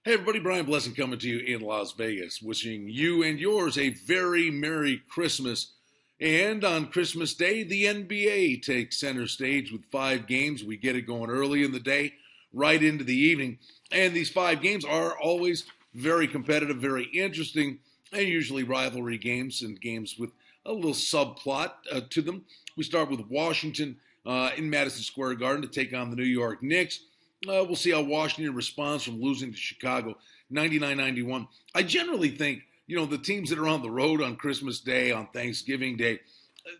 Hey everybody, Brian Blessing coming to you in Las Vegas, wishing you and yours a very Merry Christmas. And on Christmas Day, the NBA takes center stage with 5 games. We get it going early in the day, right into the evening. And these 5 games are always very competitive, very interesting, and usually rivalry games and games with a little subplot to them. We start with Washington in Madison Square Garden to take on the New York Knicks. We'll see how Washington responds from losing to Chicago 99-91. I generally think, the teams that are on the road on Christmas Day, on Thanksgiving Day,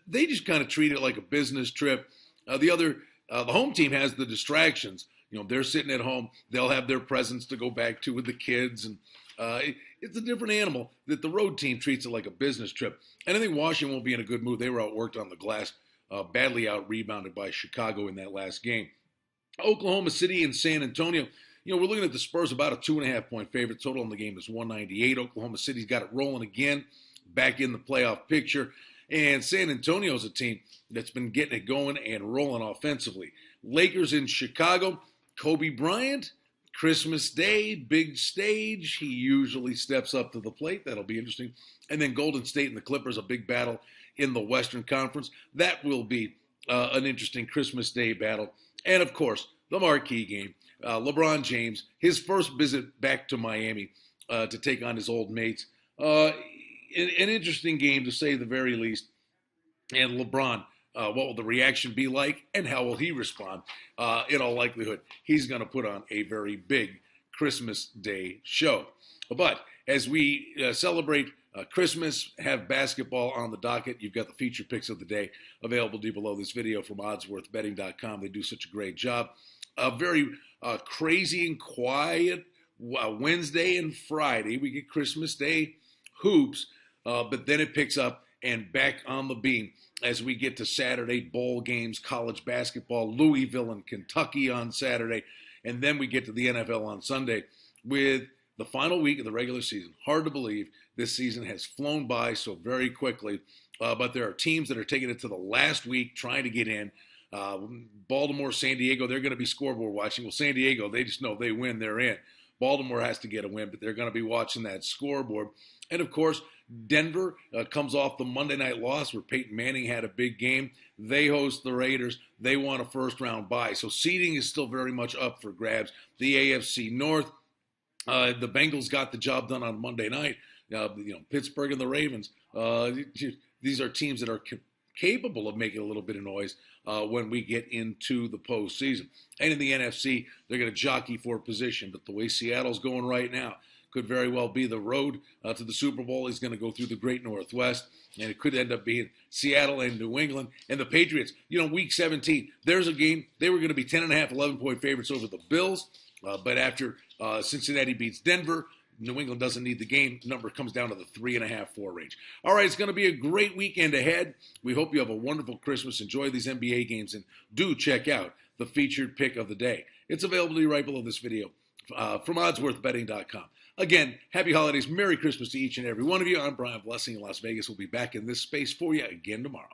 they just kind of treat it like a business trip. The home team has the distractions. They're sitting at home. They'll have their presents to go back to with the kids. And it's a different animal that the road team treats it like a business trip. And I think Washington won't be in a good mood. They were outworked on the glass, badly out-rebounded by Chicago in that last game. Oklahoma City and San Antonio. We're looking at the Spurs about a 2.5-point favorite. Total in the game is 198. Oklahoma City's got it rolling again, back in the playoff picture. And San Antonio's a team that's been getting it going and rolling offensively. Lakers in Chicago. Kobe Bryant, Christmas Day, big stage. He usually steps up to the plate. That'll be interesting. And then Golden State and the Clippers, a big battle in the Western Conference. That will be an interesting Christmas Day battle. And, of course, the marquee game, LeBron James, his first visit back to Miami to take on his old mates. An interesting game, to say the very least. And LeBron, what will the reaction be like, and how will he respond? In all likelihood, he's going to put on a very big Christmas Day show. But as we celebrate Christmas, have basketball on the docket. You've got the feature picks of the day available below this video from oddsworthbetting.com. They do such a great job. A very crazy and quiet Wednesday and Friday. We get Christmas Day hoops, but then it picks up and back on the beam as we get to Saturday, bowl games, college basketball, Louisville and Kentucky on Saturday, and then we get to the NFL on Sunday with the final week of the regular season. Hard to believe this season has flown by so very quickly, but there are teams that are taking it to the last week trying to get in. Baltimore, San Diego, they're going to be scoreboard watching. Well, San Diego, they just know they win, they're in. Baltimore has to get a win, but they're going to be watching that scoreboard. And, of course, Denver comes off the Monday night loss where Peyton Manning had a big game. They host the Raiders. They want a first-round bye. So seeding is still very much up for grabs. The AFC North, the Bengals got the job done on Monday night. Pittsburgh and the Ravens, these are teams that are capable of making a little bit of noise when we get into the postseason. And in the NFC, they're going to jockey for position. But the way Seattle's going right now, could very well be the road to the Super Bowl is going to go through the Great Northwest, and it could end up being Seattle and New England. And the Patriots, week 17, there's a game. They were going to be 10.5, 11-point favorites over the Bills, but after Cincinnati beats Denver, New England doesn't need the game. The number comes down to the 3.5, 4 range. All right, it's going to be a great weekend ahead. We hope you have a wonderful Christmas. Enjoy these NBA games, and do check out the featured pick of the day. It's available to you right below this video from oddsworthbetting.com. Again, happy holidays, Merry Christmas to each and every one of you. I'm Brian Blessing in Las Vegas. We'll be back in this space for you again tomorrow.